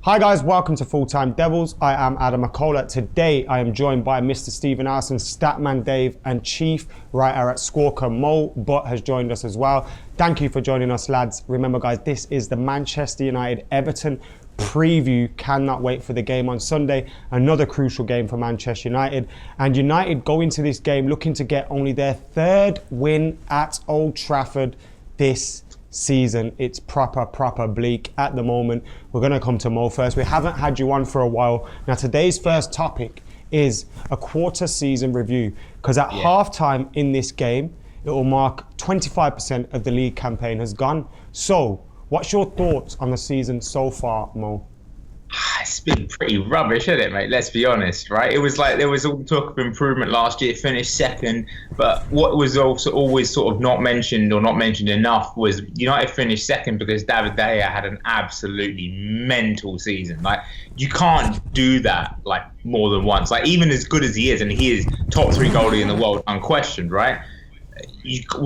Hi guys, welcome to Full Time Devils. I am Adam McKola. Today I am joined by Mr. Stephen Howson, Statman Dave, and Chief Writer at Squawker Mo Butt has joined us as well. Thank you for joining us, lads. Remember guys, this is the Manchester United Everton preview. Cannot wait for the game on Sunday. Another crucial game for Manchester United. And United go into this game looking to get only their third win at Old Trafford this season. It's proper bleak at the moment. We're going to come to Mo first. We haven't had you on for a while. Now today's first topic is a quarter season review, because at halftime in this game it will mark 25% of the league campaign has gone. So what's your thoughts on the season so far, Mo? It's been pretty rubbish, hasn't it, mate? Let's be honest, right? It was like there was all talk of improvement last year, finished second, but what was also always sort of not mentioned or not mentioned enough was United finished second because David De Gea had an absolutely mental season. Like, you can't do that like more than once. Like, even as good as he is, and he is top 3 goalie in the world, unquestioned, right?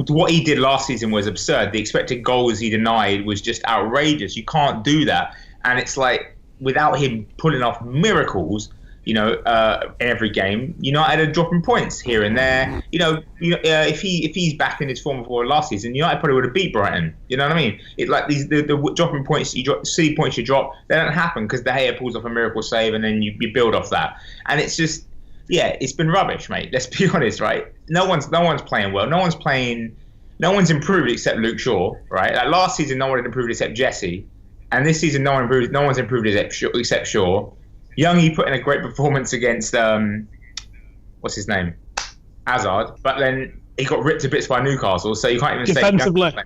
What he did last season was absurd. The expected goals he denied was just outrageous. You can't do that, and it's like, without him pulling off miracles, in every game, United are dropping points here and there. If he's back in his form before last season, United probably would have beat Brighton. You know what I mean? It's like the dropping points, silly points you drop, they don't happen because De Gea pulls off a miracle save and then you build off that. And it's just, it's been rubbish, mate. Let's be honest, right? No one's playing well. No one's improved except Luke Shaw, right? Like last season, no one had improved except Jesse. And this season, no one's improved except Shaw. Youngie put in a great performance against what's his name, Hazard, but then he got ripped to bits by Newcastle, so you can't even defensively. say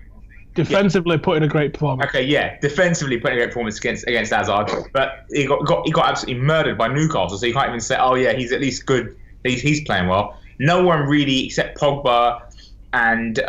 Defensively, put in a great performance. Okay, defensively putting a great performance against Hazard, but he got absolutely murdered by Newcastle, so you can't even say, oh yeah, he's at least good. He's playing well. No one really except Pogba and.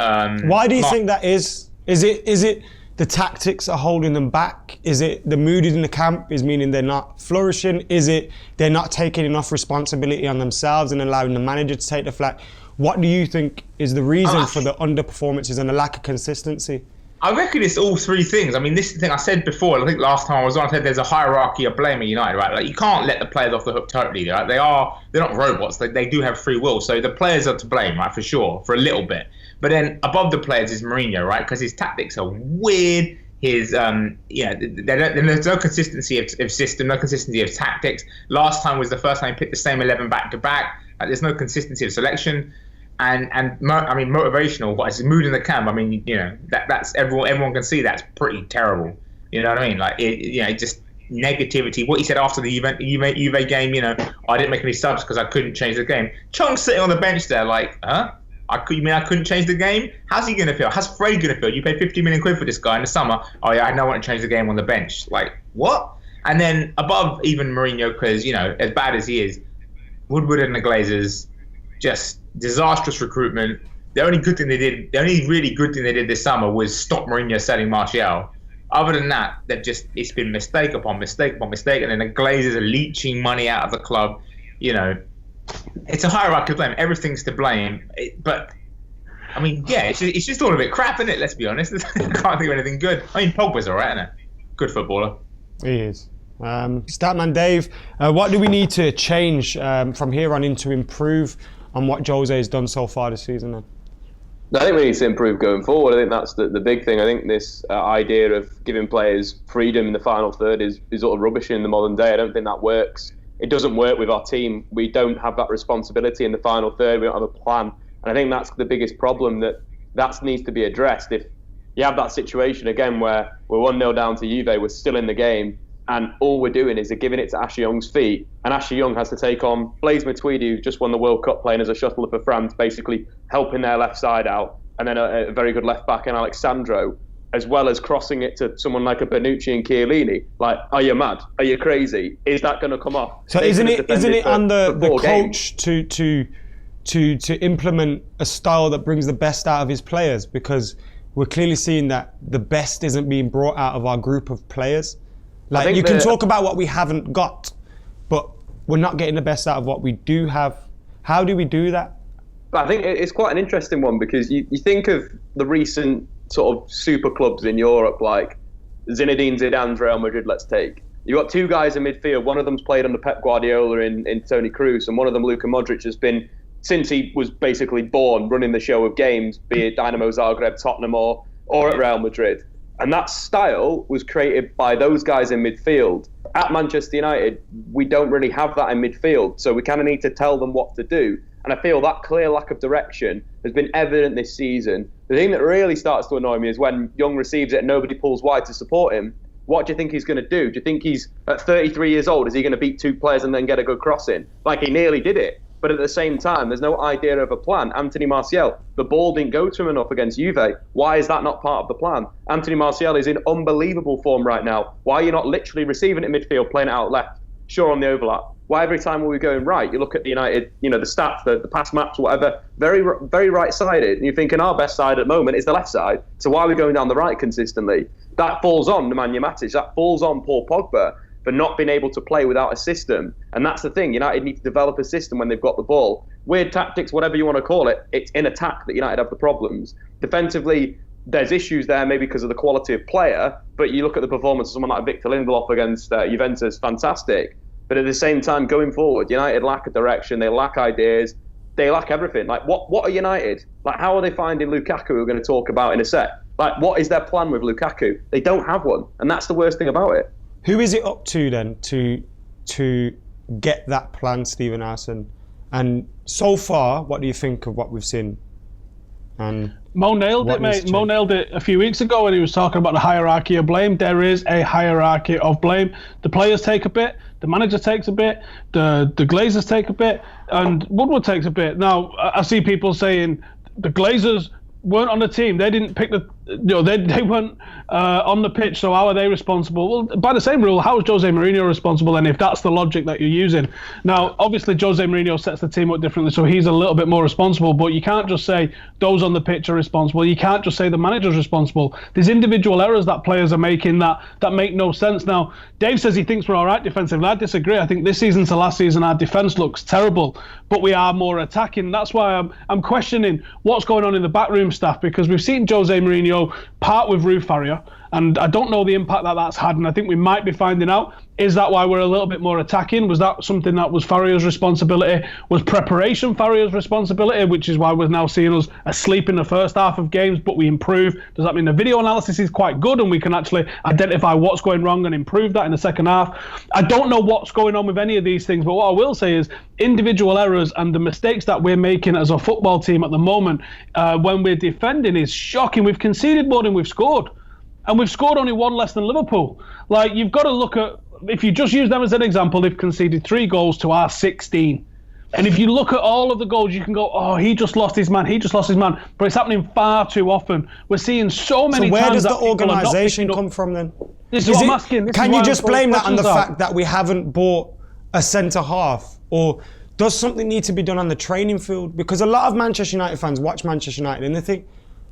Why do you think that is? Is it the tactics are holding them back? Is it the mood in the camp is meaning they're not flourishing? Is it they're not taking enough responsibility on themselves and allowing the manager to take the flak? What do you think is the reason for the underperformances and the lack of consistency? I reckon it's all three things. I mean, this is the thing I said before. I think last time I was on, I said there's a hierarchy of blame at United, right? Like, you can't let the players off the hook totally, right? They're not robots. They do have free will. So the players are to blame, right, for sure, for a little bit. But then above the players is Mourinho, right? Because his tactics are weird. There's no consistency of system, no consistency of tactics. Last time was the first time he picked the same 11 back to back. There's no consistency of selection. And motivational, but it's mood in the camp. I mean, that's everyone can see that's pretty terrible. You know what I mean? Like, just negativity. What he said after the Juve game, I didn't make any subs because I couldn't change the game. Chong's sitting on the bench there like, huh? You mean I couldn't change the game? How's he going to feel? How's Fred going to feel? You paid 50 million quid for this guy in the summer. Oh yeah, I don't want to change the game on the bench. Like, what? And then above even Mourinho, because, as bad as he is, Woodward and the Glazers, just disastrous recruitment. The only really good thing they did this summer was stop Mourinho selling Martial. Other than that, it's been mistake upon mistake upon mistake, and then the Glazers are leeching money out of the club. It's a hierarchy of blame. Everything's to blame. But I mean, it's just all a bit crap, isn't it? Let's be honest. I can't think of anything good. I mean, Pogba's all right, isn't it? Good footballer. He is. Statman Dave, what do we need to change from here on in to improve on what Jose has done so far this season then? I think we need to improve going forward. I think that's the big thing. I think this idea of giving players freedom in the final third is sort of rubbish in the modern day. I don't think that works. It doesn't work with our team. We don't have that responsibility in the final third. We don't have a plan. And I think that's the biggest problem that needs to be addressed. If you have that situation again where we're 1-0 down to Juve, we're still in the game, and all we're doing is giving it to Ashley Young's feet, and Ashley Young has to take on Blaise Matuidi, who just won the World Cup playing as a shuttler for France, basically helping their left side out, and then a very good left back in Alexandro, as well as crossing it to someone like a Bonucci and Chiellini. Like, are you mad? Are you crazy? Is that going to come off? So isn't it on the coach to implement a style that brings the best out of his players? Because we're clearly seeing that the best isn't being brought out of our group of players. Like, you can talk about what we haven't got, but we're not getting the best out of what we do have. How do we do that? I think it's quite an interesting one, because you think of the recent sort of super clubs in Europe, like Zinedine Zidane's Real Madrid, let's take. You've got two guys in midfield. One of them's played under Pep Guardiola in Toni Kroos, and one of them, Luka Modric, has been, since he was basically born, running the show of games, be it Dynamo Zagreb, Tottenham, or at Real Madrid. And that style was created by those guys in midfield. At Manchester United, we don't really have that in midfield, so we kind of need to tell them what to do. And I feel that clear lack of direction has been evident this season. The thing that really starts to annoy me is when Young receives it and nobody pulls wide to support him. What do you think he's going to do? Do you think he's, at 33 years old, is he going to beat two players and then get a good cross in? Like, he nearly did it. But at the same time, there's no idea of a plan. Anthony Martial, the ball didn't go to him enough against Juve. Why is that not part of the plan? Anthony Martial is in unbelievable form right now. Why are you not literally receiving it in midfield, playing it out left? Sure, on the overlap. Why every time are we going right? You look at the United, the stats, the pass maps, whatever, very, very right-sided. And you're thinking our best side at the moment is the left side. So why are we going down the right consistently? That falls on Nemanja Matic. That falls on Paul Pogba for not being able to play without a system. And that's the thing. United need to develop a system when they've got the ball. Weird tactics, whatever you want to call it, it's in attack that United have the problems. Defensively, there's issues there maybe because of the quality of player, but you look at the performance of someone like Victor Lindelof against Juventus, fantastic. But at the same time, going forward, United lack a direction, they lack ideas, they lack everything. Like, what are United? Like, how are they finding Lukaku, who we're going to talk about in a sec? Like, what is their plan with Lukaku? They don't have one, and that's the worst thing about it. Who is it up to then to get that plan, Stephen Howson? And so far, what do you think of what we've seen? And Mo nailed it, mate. Mo nailed it a few weeks ago when he was talking about the hierarchy of blame. There is a hierarchy of blame. The players take a bit, the manager takes a bit, the Glazers take a bit, and Woodward takes a bit. Now, I see people saying the Glazers weren't on the team. They didn't pick they weren't on the pitch, so how are they responsible? Well, by the same rule, how is Jose Mourinho responsible then, if that's the logic that you're using? Now, obviously, Jose Mourinho sets the team up differently, so he's a little bit more responsible, but you can't just say those on the pitch are responsible. You can't just say the manager's responsible. There's individual errors that players are making that make no sense. Now, Dave says he thinks we're all right defensively. I disagree. I think this season to last season, our defence looks terrible, but we are more attacking. That's why I'm questioning what's going on in the backroom staff, because we've seen Jose Mourinho part with Rui Faria, and I don't know the impact that that's had, and I think we might be finding out. Is that why we're a little bit more attacking? Was that something that was Faria's responsibility? Was preparation Faria's responsibility, which is why we're now seeing us asleep in the first half of games, but we improve? Does that mean the video analysis is quite good and we can actually identify what's going wrong and improve that in the second half? I don't know what's going on with any of these things, but what I will say is individual errors and the mistakes that we're making as a football team at the moment when we're defending is shocking. We've conceded more than we've scored, and we've scored only one less than Liverpool. Like, you've got to look at, if you just use them as an example, they've conceded 3 goals to our 16. And if you look at all of the goals, you can go, oh, he just lost his man. But it's happening far too often. We're seeing so many times. So where does the organisation come from then? This is what I'm asking. Can you just blame that on the fact that we haven't bought a centre half? Or does something need to be done on the training field? Because a lot of Manchester United fans watch Manchester United and they think,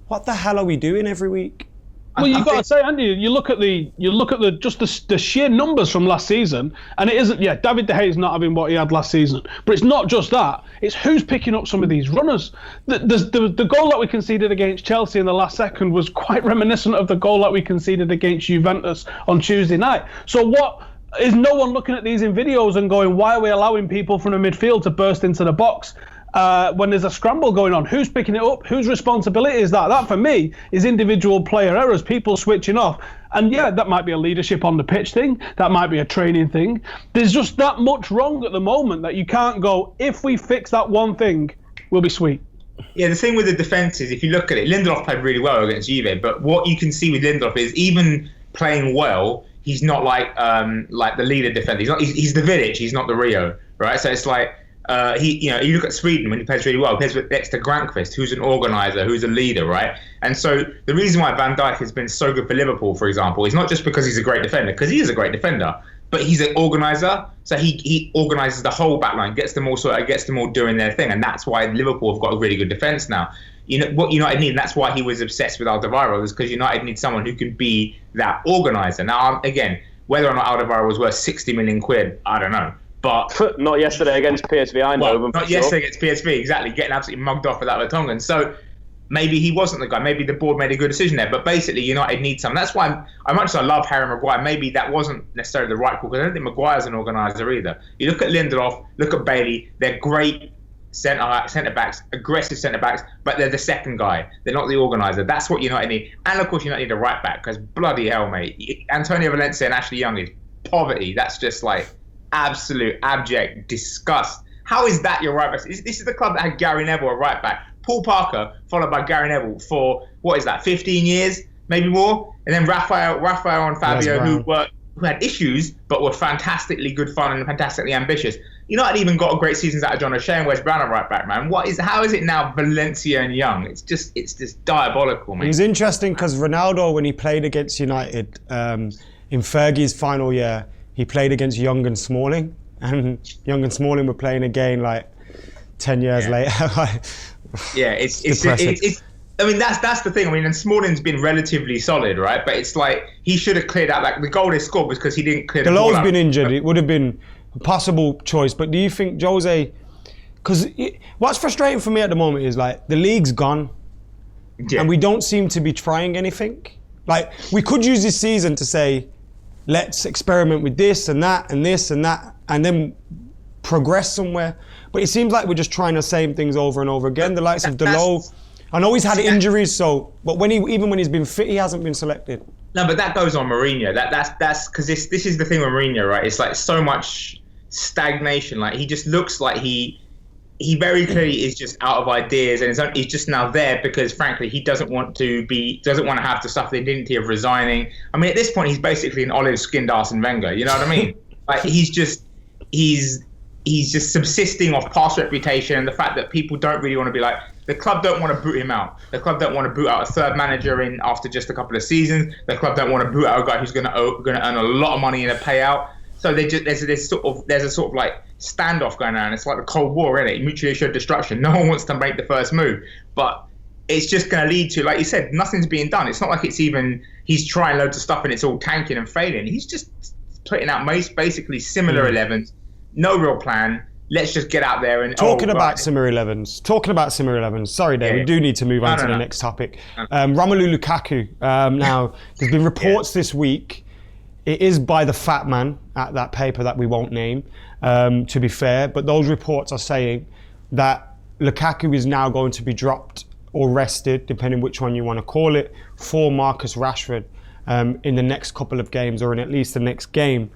what the hell are we doing every week? Well, you've got to say, Andy, you look at the sheer numbers from last season, and it isn't. Yeah, David De Gea's not having what he had last season, but it's not just that. It's who's picking up some of these runners. The goal that we conceded against Chelsea in the last second was quite reminiscent of the goal that we conceded against Juventus on Tuesday night. So what? Is no one looking at these in videos and going, why are we allowing people from the midfield to burst into the box when there's a scramble going on? Who's picking it up? Whose responsibility is that? That, for me, is individual player errors, people switching off. And yeah, that might be a leadership on the pitch thing. That might be a training thing. There's just that much wrong at the moment that you can't go, if we fix that one thing, we'll be sweet. Yeah, the thing with the defence is, if you look at it, Lindelof played really well against Juve, but what you can see with Lindelof is, even playing well, he's not like the leader defender. He's the Vidic. He's not the Rio, right? So it's like you look at Sweden when he plays really well. He plays next to Granqvist, who's an organizer, who's a leader, right? And so the reason why Van Dijk has been so good for Liverpool, for example, is not just because he's a great defender, because he is a great defender, but he's an organizer. So he organizes the whole backline, gets them all doing their thing, and that's why Liverpool have got a really good defense now. You know what United need, and that's why he was obsessed with Alderweireld, is because United need someone who can be that organizer. Now, again, whether or not Alderweireld was worth 60 million quid, I don't know. But not yesterday against PSV, I know. Well, not yesterday against PSV, exactly, getting absolutely mugged off with that Vertonghen. So maybe he wasn't the guy. Maybe the board made a good decision there. But basically, United need some. That's why I much as I love Harry Maguire. Maybe that wasn't necessarily the right call, because I don't think Maguire's an organiser either. You look at Lindelof, look at Bailey. They're great centre backs, aggressive centre backs, but they're the second guy. They're not the organiser. That's what United need. And of course, United need a right back, because bloody hell, mate, Antonio Valencia and Ashley Young is poverty. That's just like absolute abject disgust. How is that your right back? This is the club that had Gary Neville a right back, Paul Parker followed by Gary Neville for what is that, 15 years, maybe more, and then Raphael and Fabio, who had issues but were fantastically good fun and fantastically ambitious. United even got a great seasons out of John O'Shea and Wes Brown at right back, man. How is it now Valencia and Young? It's just diabolical, man. It was interesting because Ronaldo, when he played against United in Fergie's final year, he played against Young and Smalling, and Young and Smalling were playing again like 10 years later. It's I mean, that's the thing. I mean, and Smalling's been relatively solid, right? But it's like he should have cleared out. Like the goal they scored was because he didn't clear the ball out. Delor's been injured. It would have been a possible choice. But do you think Jose? Because what's frustrating for me at the moment is like the league's gone, and we don't seem to be trying anything. Like we could use this season to say, let's experiment with this and that and this and that, and then progress somewhere. But it seems like we're just trying the same things over and over again. The likes of Delor. I know he's had injuries, but even when he's been fit, he hasn't been selected. No, but that goes on Mourinho. That's because this is the thing with Mourinho, right? It's like so much stagnation. Like he just looks like he very clearly is just out of ideas, and he's just now there because, frankly, he doesn't want to have to suffer the indignity of resigning. I mean, at this point, he's basically an olive-skinned Arsene Wenger. You know what I mean? Like he's just subsisting off past reputation and the fact that people don't really want to be like. The club don't want to boot him out. The club don't want to boot out a third manager in after just a couple of seasons. The club don't want to boot out a guy who's going to earn a lot of money in a payout. So there's a sort of like standoff going on. It's like the Cold War, isn't it? Mutually assured destruction. No one wants to make the first move, but it's just going to lead to, like you said, nothing's being done. It's not like he's trying loads of stuff and it's all tanking and failing. He's just putting out basically similar 11s, no real plan. Let's just get out there and talking about similar 11s. Sorry, Dave, we do need to move on to the next topic. Romelu Lukaku. Now, there's been reports this week. It is by the fat man at that paper that we won't name, to be fair. But those reports are saying that Lukaku is now going to be dropped or rested, depending which one you want to call it, for Marcus Rashford in the next couple of games, or in at least the next game.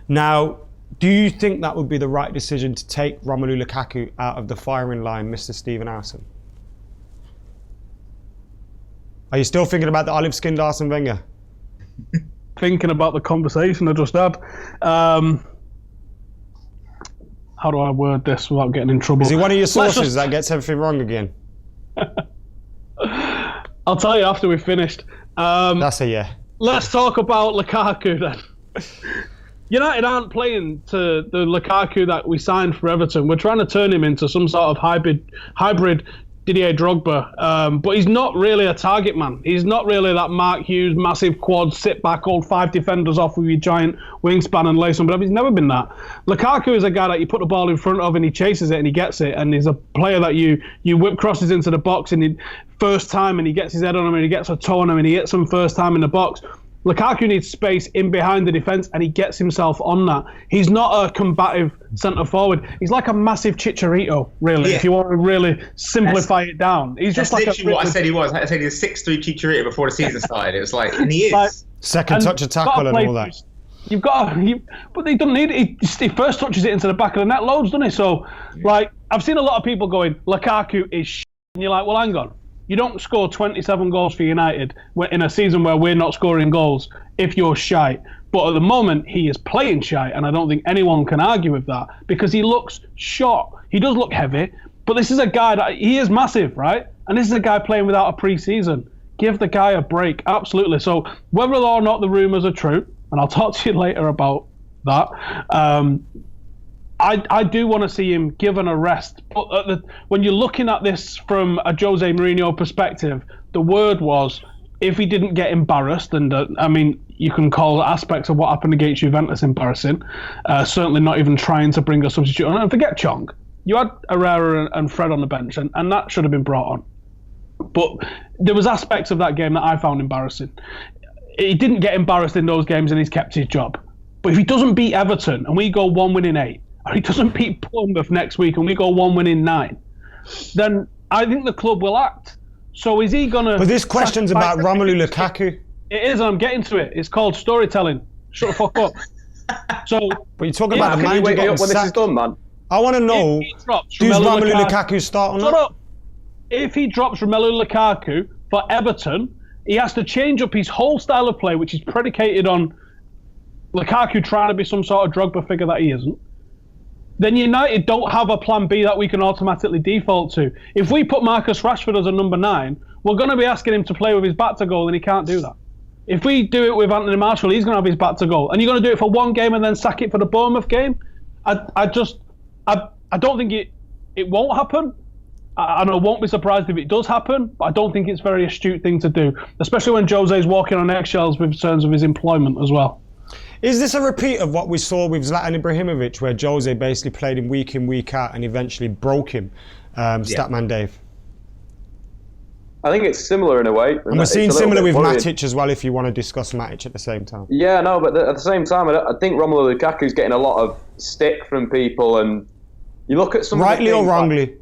Now, do you think that would be the right decision to take Romelu Lukaku out of the firing line, Mr. Stephen Howson? Are you still thinking about the olive-skinned Arsene Wenger? Thinking about the conversation I just had. How do I word this without getting in trouble? Is he one of your sources that gets everything wrong again? I'll tell you after we've finished. That's a yeah. Let's talk about Lukaku then. United aren't playing to the Lukaku that we signed for Everton. We're trying to turn him into some sort of hybrid Didier Drogba, but he's not really a target man. He's not really that Mark Hughes, massive quad, sit back, hold 5 defenders off with your giant wingspan and lace on. But he's never been that. Lukaku is a guy that you put the ball in front of and he chases it and he gets it. And he's a player that you whip crosses into the box and first time and he gets his head on him and he gets a toe on him and he hits him first time in the box. Lukaku needs space in behind the defence and he gets himself on that. He's not a combative centre-forward. He's like a massive Chicharito, really, if you want to really simplify it down. He's just like literally what I said he was. I said he was 6'3" Chicharito before the season started. It was like, and he is. Like, second touch of tackle and all that. But he doesn't need it. He first touches it into the back of the net loads, doesn't he? So, like, I've seen a lot of people going, Lukaku is shit. And you're like, well, hang on. You don't score 27 goals for United in a season where we're not scoring goals if you're shite. But at the moment, he is playing shite, and I don't think anyone can argue with that because he looks short. He does look heavy, but this is a guy that he is massive, right? And this is a guy playing without a pre-season. Give the guy a break, absolutely. So whether or not the rumours are true, and I'll talk to you later about that, I do want to see him given a rest. But when you're looking at this from a Jose Mourinho perspective, the word was, if he didn't get embarrassed, and I mean, you can call aspects of what happened against Juventus embarrassing, certainly not even trying to bring a substitute on. And forget Chong. You had Herrera and Fred on the bench, and that should have been brought on. But there was aspects of that game that I found embarrassing. He didn't get embarrassed in those games and he's kept his job. But if he doesn't beat Everton and we go 1-8, or he doesn't beat Bournemouth next week and we go 1-9, then I think the club will act. So is he going to... But this question's about Romelu Lukaku. It is, and I'm getting to it. It's called storytelling. Shut the fuck up. So, but you're talking about the manager getting when sacked. This is done, man. I want to know, does Romelu Lukaku start or not? Shut up. If he drops Romelu Lukaku for Everton, he has to change up his whole style of play, which is predicated on Lukaku trying to be some sort of Drogba figure that he isn't. Then United don't have a plan B that we can automatically default to. If we put Marcus Rashford as a number 9, we're going to be asking him to play with his back to goal, and he can't do that. If we do it with Anthony Martial, he's going to have his back to goal. And you're going to do it for one game and then sack it for the Bournemouth game? I don't think it won't happen. And I won't be surprised if it does happen, but I don't think it's a very astute thing to do, especially when Jose's walking on eggshells with terms of his employment as well. Is this a repeat of what we saw with Zlatan Ibrahimovic, where Jose basically played him week in, week out and eventually broke him, Statman Dave? I think it's similar in a way. And we're seeing similar with Matic as well, if you want to discuss Matic at the same time. Yeah, no, but at the same time, I think Romelu Lukaku's getting a lot of stick from people, and you look at some rightly or wrongly?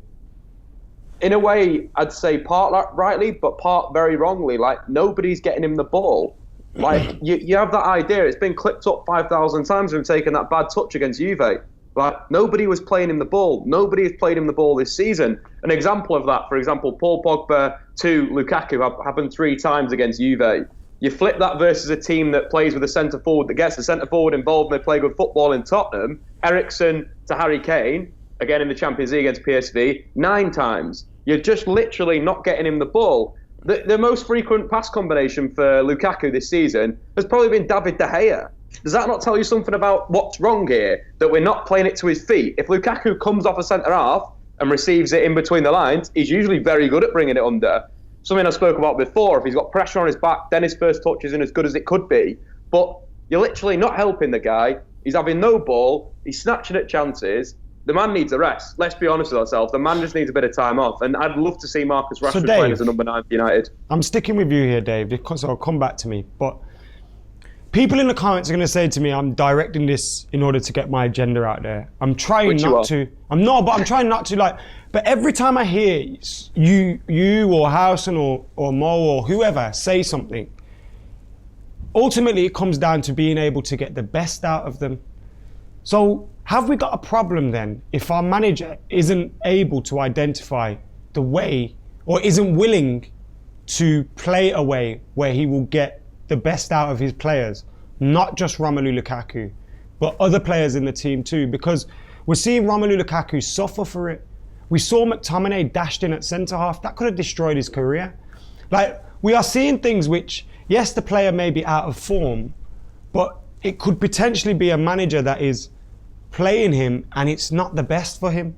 In a way, I'd say part rightly, but part very wrongly. Like, nobody's getting him the ball. Like, you have that idea. It's been clipped up 5,000 times from taking that bad touch against Juve. Like, nobody was playing him the ball. Nobody has played him the ball this season. An example of that, for example, Paul Pogba to Lukaku happened 3 times against Juve. You flip that versus a team that plays with a centre-forward, that gets the centre-forward involved and they play good football in Tottenham. Eriksen to Harry Kane, again in the Champions League against PSV, 9 times. You're just literally not getting him the ball. The most frequent pass combination for Lukaku this season has probably been David De Gea. Does that not tell you something about what's wrong here? That we're not playing it to his feet. If Lukaku comes off a centre-half and receives it in between the lines, he's usually very good at bringing it under. Something I spoke about before. If he's got pressure on his back, then his first touch isn't as good as it could be. But you're literally not helping the guy. He's having no ball. He's snatching at chances. The man needs a rest. Let's be honest with ourselves. The man just needs a bit of time off. And I'd love to see Marcus Rashford playing as a number 9 for United. I'm sticking with you here, Dave, because I'll come back to me. But people in the comments are going to say to me, I'm directing this in order to get my agenda out there. I'm trying not to. I'm trying not to, like, but every time I hear you or Howson or Mo or whoever say something, ultimately it comes down to being able to get the best out of them. So have we got a problem then if our manager isn't able to identify the way or isn't willing to play a way where he will get the best out of his players, not just Romelu Lukaku, but other players in the team too? Because we're seeing Romelu Lukaku suffer for it. We saw McTominay dashed in at centre-half. That could have destroyed his career. Like, we are seeing things which, yes, the player may be out of form, but it could potentially be a manager that is playing him and it's not the best for him.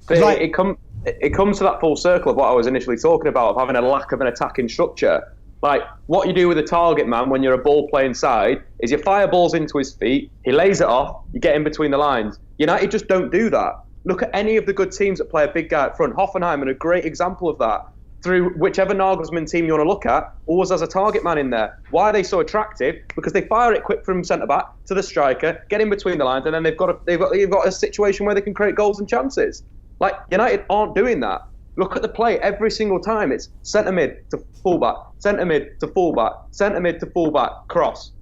But like, it comes to that full circle of what I was initially talking about, of having a lack of an attacking structure. Like, what you do with a target man when you're a ball-playing side is you fire balls into his feet, he lays it off, you get in between the lines. United just don't do that. Look at any of the good teams that play a big guy up front. Hoffenheim are a great example of that. Through whichever Nagelsmann team you want to look at, always has a target man in there. Why are they so attractive? Because they fire it quick from centre-back to the striker, get in between the lines, and then they've got a situation where they can create goals and chances. Like, United aren't doing that. Look at the play every single time. It's centre-mid to full-back, centre-mid to full-back, centre-mid to full-back, cross.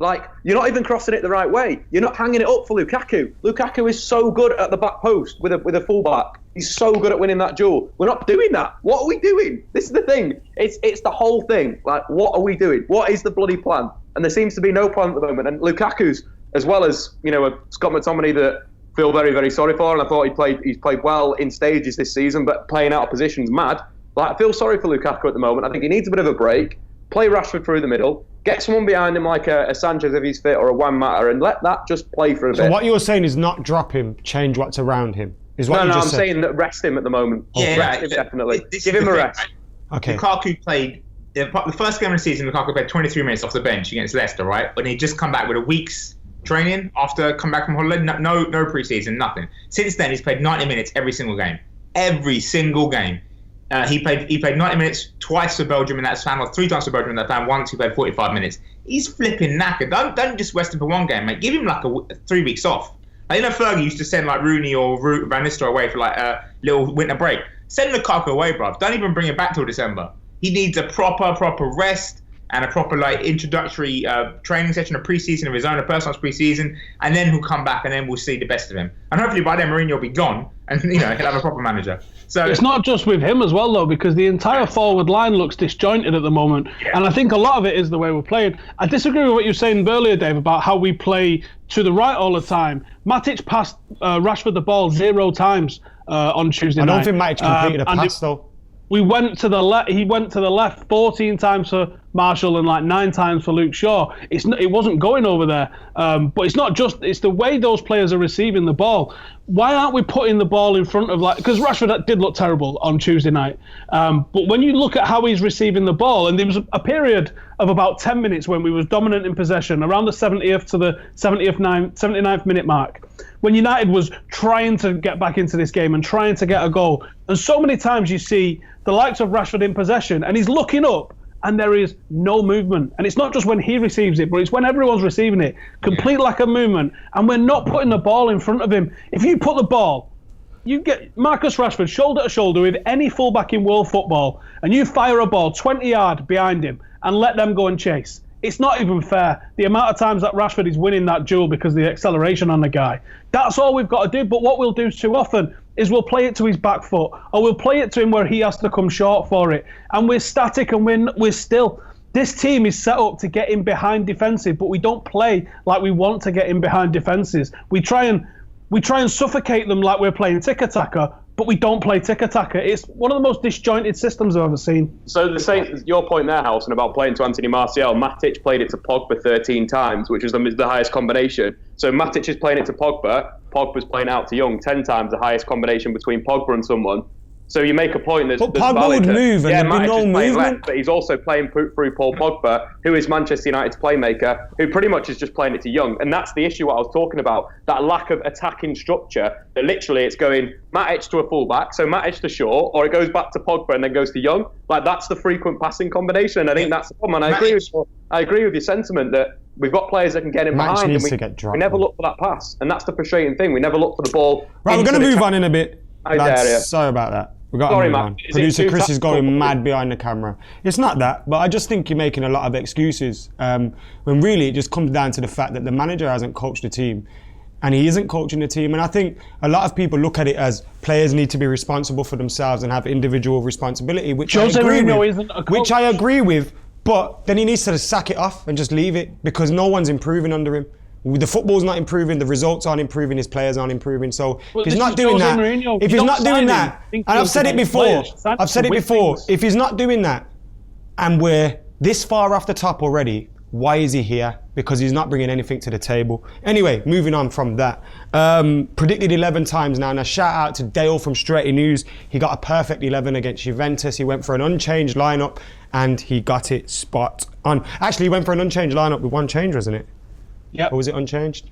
Like, you're not even crossing it the right way. You're not hanging it up for Lukaku. Lukaku is so good at the back post with a full-back. He's so good at winning that duel. We're not doing that. What are we doing? This is the thing. It's the whole thing. Like, what are we doing? What is the bloody plan? And there seems to be no plan at the moment. And Lukaku's, as well as, you know, a Scott McTominay that I feel very, very sorry for, and I thought he's played well in stages this season, but playing out of position's mad. Like, I feel sorry for Lukaku at the moment. I think he needs a bit of a break. Play Rashford through the middle. Get someone behind him like a Sanchez if he's fit, or a Juan Mata, and let that just play for a bit. So what you're saying is not drop him, change what's around him. I'm saying that rest him at the moment. Yeah, rest him, definitely. Give him a rest. Okay. Lukaku played the first game of the season. Lukaku played 23 minutes off the bench against Leicester, right? When he just come back with a week's training after come back from holiday, no pre-season, nothing. Since then, he's played 90 minutes every single game. Every single game. He played 90 minutes twice for Belgium in that span, or 3 times for Belgium in that span. Once he played 45 minutes. He's flipping knackered. Don't just rest him for one game, mate. Give him like 3 weeks off. Like, Fergie used to send like Rooney or Van Nistelrooy away for like a little winter break. Send Lukaku away, bruv. Don't even bring him back till December. He needs a proper rest and a proper like introductory training session, a pre-season of his own, a personal pre-season, and then he'll come back and then we'll see the best of him. And hopefully by then Mourinho will be gone and he'll have a proper manager. So it's not just with him as well, though, because the entire forward line looks disjointed at the moment. Yeah. And I think a lot of it is the way we're playing. I disagree with what you were saying earlier, Dave, about how we play to the right all the time. Matic passed Rashford the ball 0 times on Tuesday night. I don't think Matic completed a pass, though. He went to the left 14 times for Marshall and like 9 times for Luke Shaw. It wasn't going over there. But it's the way those players are receiving the ball. Why aren't we putting the ball in front of because Rashford did look terrible on Tuesday night. But when you look at how he's receiving the ball, and there was a period of about 10 minutes when we was dominant in possession, around the 70th to the 79th minute mark, when United was trying to get back into this game and trying to get a goal. And so many times you see the likes of Rashford in possession and he's looking up and there is no movement. And it's not just when he receives it, but it's when everyone's receiving it. Complete lack of movement. And we're not putting the ball in front of him. If you put the ball, you get Marcus Rashford shoulder to shoulder with any fullback in world football and you fire a ball 20 yards behind him and let them go and chase. It's not even fair. The amount of times that Rashford is winning that duel because of the acceleration on the guy. That's all we've got to do. But what we'll do too often is we'll play it to his back foot, or we'll play it to him where he has to come short for it. And we're static and we're still. This team is set up to get in behind defensive, but we don't play like we want to get in behind defenses. We try and suffocate them like we're playing tiki-taka, but we don't play tiki-taka. It's one of the most disjointed systems I've ever seen. So your point there, Howson, about playing to Anthony Martial, Matic played it to Pogba 13 times, which was the highest combination. So Matic is playing it to Pogba, Pogba's playing out to Young 10 times, the highest combination between Pogba and someone. So you make a point that's Pogba valid. would move and there'd be no movement. Left, but he's also playing through Paul Pogba, who is Manchester United's playmaker, who pretty much is just playing it to Young. And that's the issue what I was talking about, that lack of attacking structure, that literally it's going Matic to a fullback, so Matic to Shaw, or it goes back to Pogba and then goes to Young. Like, that's the frequent passing combination. And I think that's the problem. And I agree with your sentiment that we've got players that can get in behind and we never look for that pass. And that's the frustrating thing. We never look for the ball. Right, we're going to move on in a bit. Sorry about that. We got to move on. Producer Chris is going mad behind the camera. It's not that, but I just think you're making a lot of excuses. When really it just comes down to the fact that the manager hasn't coached the team, and he isn't coaching the team. And I think a lot of people look at it as players need to be responsible for themselves and have individual responsibility, which I agree with. But then he needs to sack it off and just leave it, because no one's improving under him. The football's not improving, the results aren't improving, his players aren't improving. So if he's not doing that, and I've said it before, if he's not doing that, and we're this far off the top already, why is he here? Because he's not bringing anything to the table. Anyway, moving on from that. Predicted 11 times now. Now, shout out to Dale from Straighty News. He got a perfect 11 against Juventus. He went for an unchanged lineup, and he got it spot on. Actually, he went for an unchanged lineup with one change, wasn't it? Yeah. Or was it unchanged?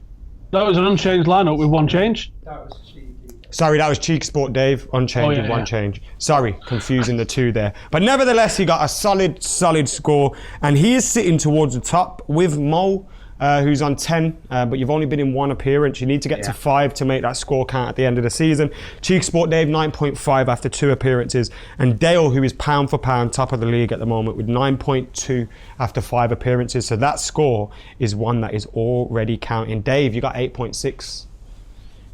That was an unchanged lineup with one change. That was cheeky. Sorry, that was Cheek Sport Dave. Unchanged with one change. Sorry, confusing the two there. But nevertheless, he got a solid score. And he is sitting towards the top with Mo, who's on 10. But you've only been in one appearance. You need to get to 5 to make that score count at the end of the season. Cheek Sport Dave, 9.5 after 2 appearances. And Dale, who is pound for pound top of the league at the moment with 9.2 after 5 appearances. So that score is one that is already counting. Dave, you got 8.6.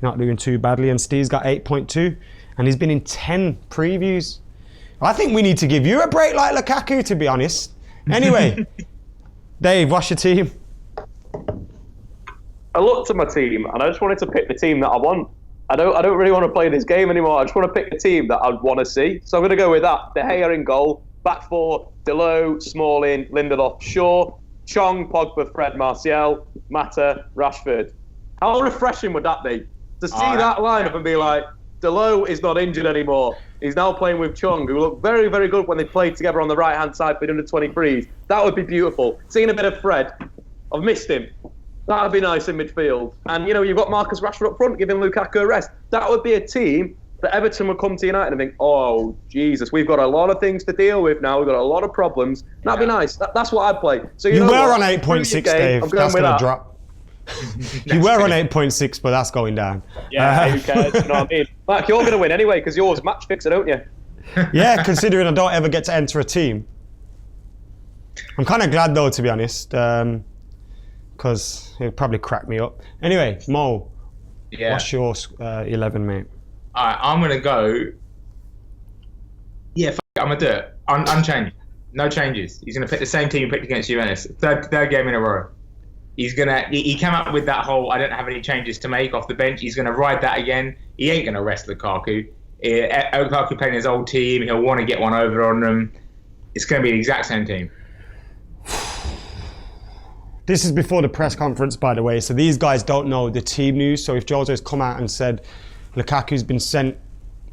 Not doing too badly. And Steve's got 8.2. And he's been in 10 previews. I think we need to give you a break like Lukaku, to be honest. Anyway, Dave, what's your team? I looked at my team and I just wanted to pick the team that I want. I don't really want to play this game anymore. I just want to pick the team that I'd want to see. So I'm going to go with that. De Gea in goal. Back 4, Delot, Smalling, Lindelof, Shaw, Chong, Pogba, Fred, Martial, Mata, Rashford. How refreshing would that be? To see that lineup and be like, Delot is not injured anymore. He's now playing with Chong, who looked very, very good when they played together on the right-hand side for the under-23s. That would be beautiful. Seeing a bit of Fred. I've missed him. That would be nice in midfield. And, you've got Marcus Rashford up front, giving Lukaku a rest. That would be a team that Everton would come to United and think, oh, Jesus, we've got a lot of things to deal with now. We've got a lot of problems. That'd be nice. That's what I'd play. So you know were what? on 8.6, Dave. That's going to drop. You were on 8.6, but that's going down. Yeah, who cares? You know what I mean? Mark, you're going to win anyway because yours match fixer, don't you? Yeah, considering I don't ever get to enter a team. I'm kind of glad though, to be honest, because it would probably crack me up. Anyway, Mo, what's your 11, mate? All right, I'm gonna go. Yeah, I'm gonna do it. Unchanged, no changes. He's gonna pick the same team he picked against Juventus. Third game in a row. He came up with that whole I don't have any changes to make off the bench. He's gonna ride that again. He ain't gonna rest Lukaku. Lukaku playing his old team. He'll want to get one over on them. It's gonna be the exact same team. This is before the press conference, by the way, so these guys don't know the team news. So if Jose's come out and said Lukaku's been sent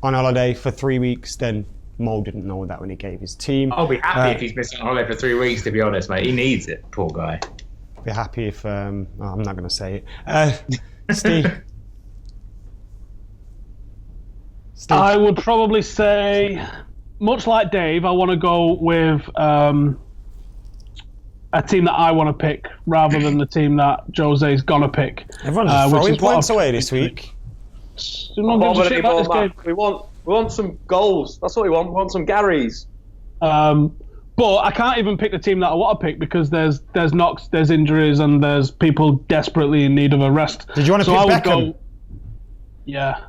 on holiday for 3 weeks, then Mo didn't know that when he gave his team. I'll be happy if he's been sent on holiday for 3 weeks, to be honest, mate. He needs it, poor guy. Be happy if, I'm not going to say it. Steve? I would probably say, much like Dave, I want to go with a team that I want to pick rather than the team that Jose's going to pick. Everyone's throwing points away this week. We want some goals. That's what we want. We want some Garys. But I can't even pick the team that I want to pick because there's knocks, there's injuries, and there's people desperately in need of a rest. Did you want to pick Beckham? Yeah.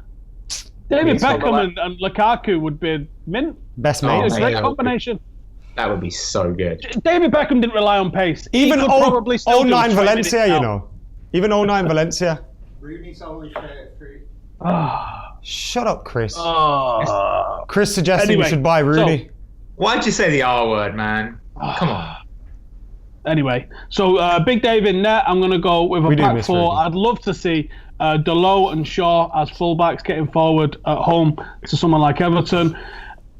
David Beckham and Lukaku would be mint. Best mate. It's a great combination. That would be so good. David Beckham didn't rely on pace. Even 09 Valencia, you know. Even 09 Valencia. Rooney's always free. Shut up, Chris. Chris suggested we should buy Rooney. Why'd you say the R word, man? Come on. Anyway, so Big Dave in net. I'm going to go with a back four. I'd love to see Dalot and Shaw as fullbacks getting forward at home to someone like Everton.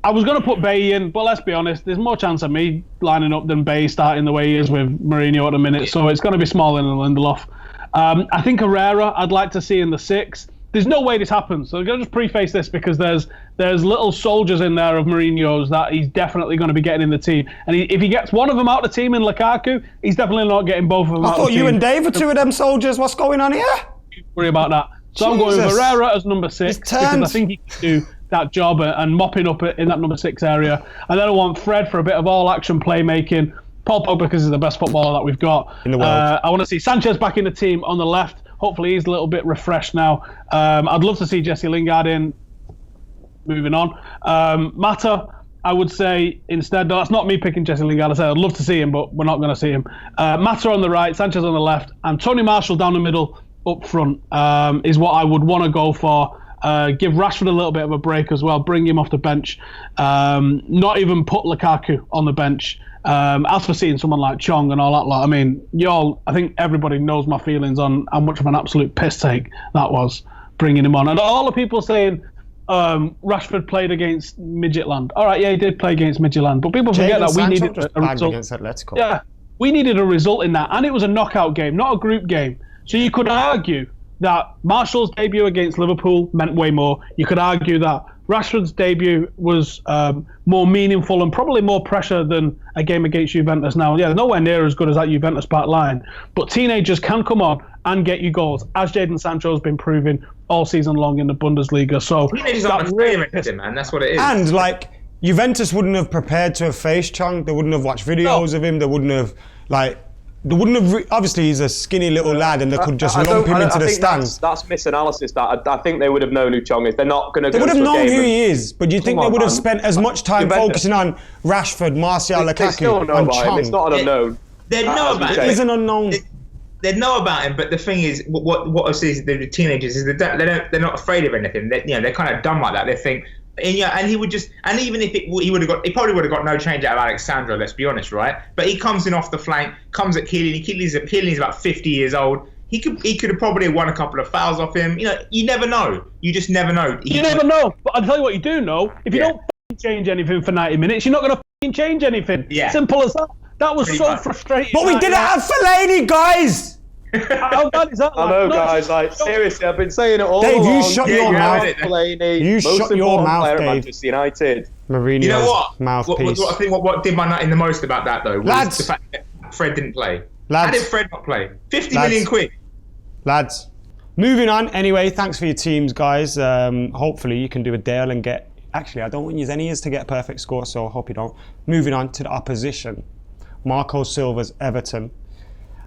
I was going to put Bay in, but let's be honest, there's more chance of me lining up than Bay starting the way he is with Mourinho at the minute, so it's going to be Smalling and Lindelof. I think Herrera I'd like to see in the 6. There's no way this happens, so I'm going to just preface this because there's little soldiers in there of Mourinho's that he's definitely going to be getting in the team. And if he gets one of them out of the team in Lukaku, he's definitely not getting both of them out of the team. I thought you and Dave were two of them soldiers. What's going on here? Don't worry about that. So I'm going with Herrera as number 6 because I think he can do that job and mopping up in that number 6 area. And then I want Fred for a bit of all-action playmaking. Paul Pogba because he's the best footballer that we've got in the world. I want to see Sanchez back in the team on the left. Hopefully he's a little bit refreshed now. I'd love to see Jesse Lingard in. Moving on. Mata, I would say instead, no, that's not me picking Jesse Lingard. I said I'd love to see him, but we're not going to see him. Mata on the right, Sanchez on the left, and Tony Marshall down the middle up front is what I would want to go for. Give Rashford a little bit of a break as well. Bring him off the bench. Not even put Lukaku on the bench. As for seeing someone like Chong and all that lot, I mean, I think everybody knows my feelings on how much of an absolute piss take that was, bringing him on. And all the people saying Rashford played against Midgetland. All right, yeah, he did play against Midgetland. But people forget that we needed a result. Against Atletico. Yeah, we needed a result in that. And it was a knockout game, not a group game. So you could argue that Marshall's debut against Liverpool meant way more. You could argue that Rashford's debut was more meaningful and probably more pressure than a game against Juventus. Now, yeah, nowhere near as good as that Juventus back line, but teenagers can come on and get you goals, as Jadon Sancho's been proving all season long in the Bundesliga. So teenagers aren't afraid of him, man. That's what it is. And like Juventus wouldn't have prepared to have faced Chong. They wouldn't have watched videos of him. They wouldn't have obviously he's a skinny little lad and they could just lump him into the stands. That's misanalysis. I think they would have known who Chong is. They're not going to go to a game. They would have known who he is, but do you think they would have spent as much time focusing on Rashford, Martial, Lukaku and Chong? It's not an unknown. They know about him. It is an unknown. They know about him, but the thing is, what I see is the teenagers is they're not afraid of anything. They're kind of dumb like that. They think. And he would just, and even if he probably would have got no change out of Alexandro, let's be honest, right? But he comes in off the flank, comes at Keelan. Keelan's about 50 years old. He could have probably won a couple of fouls off him. You never know. You just never know. You never know. But I'll tell you what you do know. If you don't change anything for 90 minutes, you're not going to change anything. Yeah. Simple as that. That was frustrating. But we didn't have Fellaini, guys. How bad is that? I know, guys. Like, seriously, I've been saying it all Dave, along. you shut your mouth. You shut your mouth, player at Dave. Manchester United. Mourinho's You know what? mouthpiece. What I think what did my nut in the most about that though was Lads. the fact that Fred didn't play. Lads. How did Fred not play? 50 Lads. million quid. Lads, moving on. Anyway, thanks for your teams, guys. Hopefully you can do a deal and get... Actually, I don't want you any years to get a perfect score, so I hope you don't. Moving on to the opposition. Marco Silva's Everton.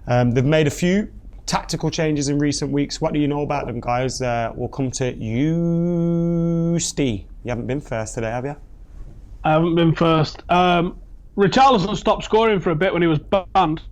They've made a few tactical changes in recent weeks. What do you know about them, guys? We'll come to you, Steve. You haven't been first today, have you? I haven't been first. Richarlison stopped scoring for a bit when he was banned.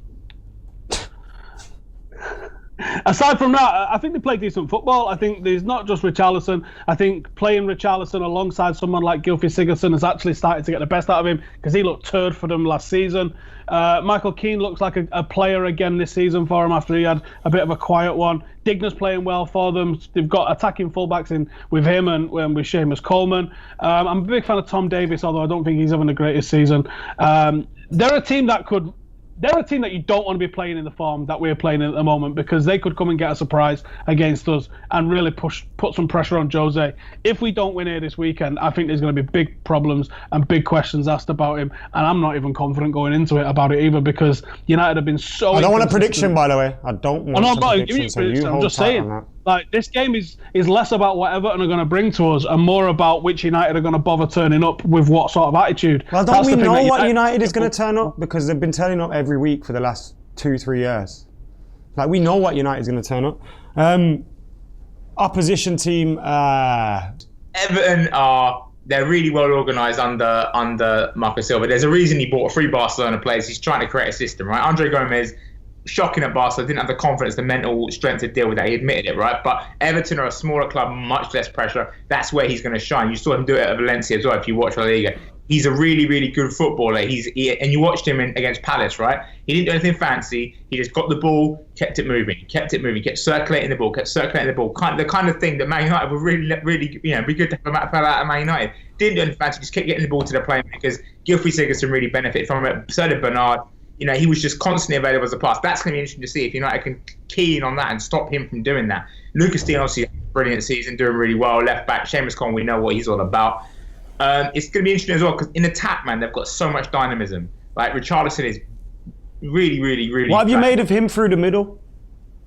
Aside from that, I think they play decent football. I think there's not just Richarlison. I think playing Richarlison alongside someone like Gylfi Sigurdsson has actually started to get the best out of him because he looked turd for them last season. Michael Keane looks like a player again this season for him after he had a bit of a quiet one. Digna's playing well for them. They've got attacking fullbacks in with him and with Seamus Coleman. I'm a big fan of Tom Davies, although I don't think he's having the greatest season. They're a team that you don't want to be playing in the form that we're playing in at the moment because they could come and get a surprise against us and really put some pressure on Jose. If we don't win here this weekend, I think there's going to be big problems and big questions asked about him, and I'm not even confident going into it about it either because United have been so... I don't want a prediction, by the way. I don't want I'm not a giving you a prediction, prediction. so you I'm just saying, like, this game is less about what Everton are going to bring to us and more about which United are going to bother turning up with what sort of attitude. Well, don't we know what United is going to turn up? Because they've been turning up every week for the last 2-3 years. Like, we know what United is going to turn up. Opposition team... Everton they're really well organised under Marco Silva. There's a reason he bought 3 Barcelona players. He's trying to create a system, right? Andre Gomez, shocking at Barcelona, didn't have the confidence, the mental strength to deal with that. He admitted it, right? But Everton are a smaller club, much less pressure. That's where he's going to shine. You saw him do it at Valencia as well, if you watch La Liga. He's a really, really good footballer. And you watched him against Palace, right? He didn't do anything fancy. He just got the ball, kept it moving, kept circulating the ball, the kind of thing that Man United would really, be good to have a player out of Man United. Didn't do anything fancy, just kept getting the ball to the playmakers. Gylfi Sigurdsson really benefited from it. So did Bernard. He was just constantly available as a pass. That's going to be interesting to see if United can key in on that and stop him from doing that. Lucas Digne, obviously, brilliant season, doing really well. Left back, Seamus Coleman, we know what he's all about. It's going to be interesting as well because in attack, man, they've got so much dynamism. Like, Richarlison is really, really, really... What have you made of him through the middle?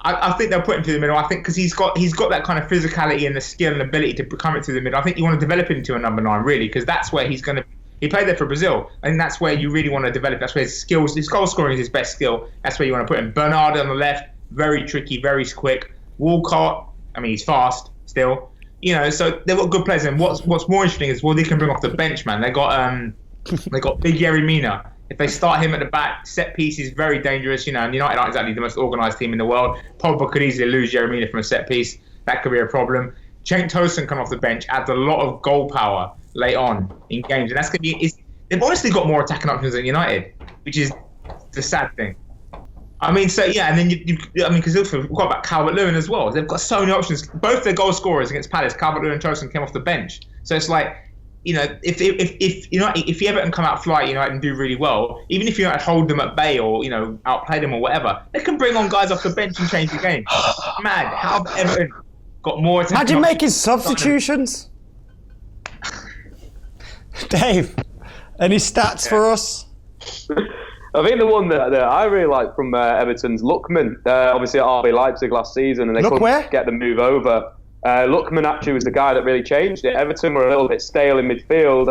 I think they'll put him through the middle. I think because he's got that kind of physicality and the skill and ability to come it through the middle. I think you want to develop him into a number 9, really, because that's where he's going to... He played there for Brazil, and that's where you really want to develop. That's where his skills, his goal scoring is his best skill. That's where you want to put him. Bernard on the left, very tricky, very quick. Walcott, he's fast still. So they've got good players. And what's more interesting is they can bring off the bench, man. They got big Yerry Mina. If they start him at the back, set piece is very dangerous. And United aren't exactly the most organised team in the world. Pogba could easily lose Yerry Mina from a set piece. That could be a problem. Cenk Tosun come off the bench, adds a lot of goal power late on in games, and that's going to be... They've honestly got more attacking options than United, which is the sad thing. And then because we've got about Calvert-Lewin as well. They've got so many options. Both their goal scorers against Palace, Calvert-Lewin and Tosun, came off the bench. So it's like, if Everton come out fly United and do really well, even if United hold them at bay or outplay them or whatever, they can bring on guys off the bench and change the game. It's mad. How have Everton got more attacking Imagine options? making substitutions. Dave, any stats for us? I think the one that I really like from Everton's Lookman, obviously at RB Leipzig last season, and they couldn't get the move over. Lookman actually was the guy that really changed it. Everton were a little bit stale in midfield.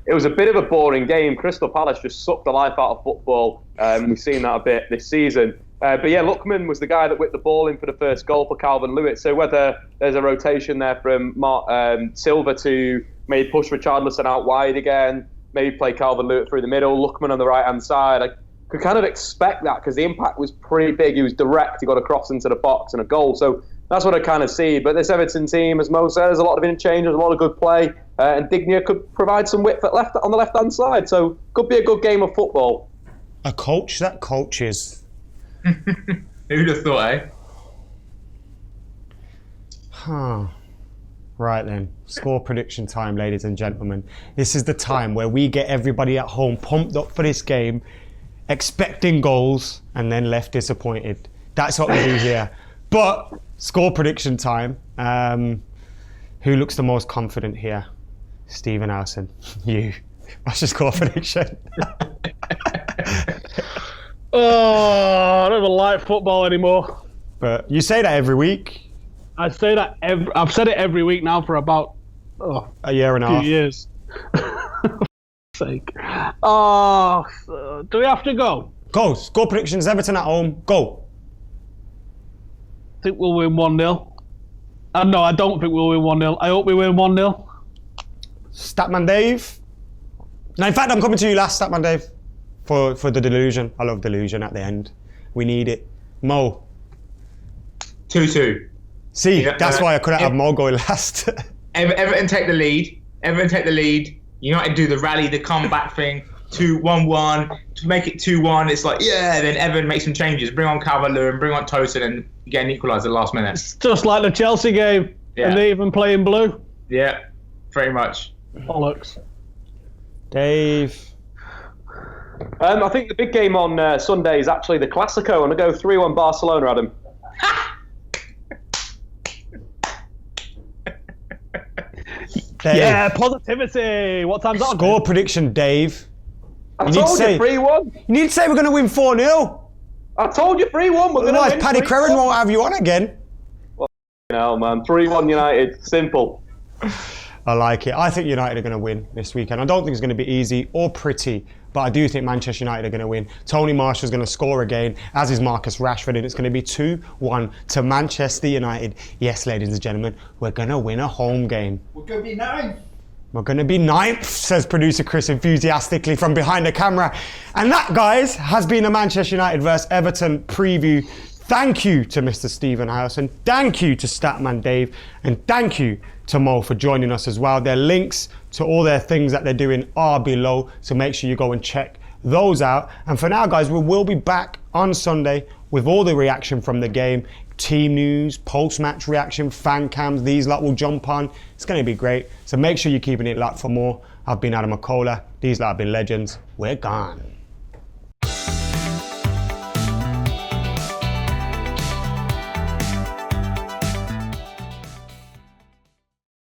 It was a bit of a boring game. Crystal Palace just sucked the life out of football. We've seen that a bit this season. Lookman was the guy that whipped the ball in for the first goal for Calvert-Lewin. So whether there's a rotation there from Silva to maybe push Richarlison out wide again, maybe play Calvert-Lewin through the middle, Lookman on the right-hand side, I could kind of expect that because the impact was pretty big. He was direct. He got a cross into the box and a goal. So that's what I kind of see. But this Everton team, as Mo said, there's a lot of interchanges, a lot of good play, and Digne could provide some width on the left-hand side. So could be a good game of football. A coach that coaches. Who'd have thought, eh? Huh. Right then, score prediction time, ladies and gentlemen. This is the time where we get everybody at home pumped up for this game, expecting goals, and then left disappointed. That's what we do here. But score prediction time. Who looks the most confident here? Stephen Howson. You. What's your score prediction? Oh, I don't even like football anymore. But you say that every week. I say that I've said it every week now for about a year and a half. years. Sake. Oh, do we have to go? Go. Score predictions. Everton at home. Go. I think we'll win 1-0. No, I don't think we'll win 1-0. I hope we win 1-0. Statman Dave. No, in fact, I'm coming to you last, Statman Dave, for the delusion. I love delusion at the end. We need it. Mo. 2-2. See, that's why I couldn't have Mo going last. Everton take the lead. United do the rally, the comeback thing. 2-1-1 to make it 2-1. It's like, yeah. Then Everton make some changes. Bring on Calvert-Lewin, bring on Tosin, and get an equaliser at the last minute. It's just like the Chelsea game, and they even play in blue. Yeah, pretty much. Bollocks. Dave. I think the big game on Sunday is actually the Clasico. I'm going to go 3-1 Barcelona, Adam. Dave. Yeah, positivity. What time's that on? Score prediction, Dave. I told you 3-1. You need to say we're going to win 4-0. I told you 3-1. We're going to win. Paddy Crerand won't have you on again. Well, no, man. 3-1 United. Simple. I like it. I think United are going to win this weekend. I don't think it's going to be easy or pretty, but I do think Manchester United are going to win. Tony Marshall's going to score again, as is Marcus Rashford, and it's going to be 2-1 to Manchester United. Yes, ladies and gentlemen, we're going to win a home game. We're going to be ninth. We're going to be ninth, says producer Chris enthusiastically from behind the camera. And that, guys, has been a Manchester United vs Everton preview. Thank you to Mr. Stephen Howson. Thank you to Statman Dave. And thank you to Mo for joining us as well. Their links to all their things that they're doing are below. So make sure you go and check those out. And for now, guys, we will be back on Sunday with all the reaction from the game. Team news, post-match reaction, fan cams. These lot will jump on. It's going to be great. So make sure you're keeping it locked for more. I've been Adam McKola. These lot have been legends. We're gone.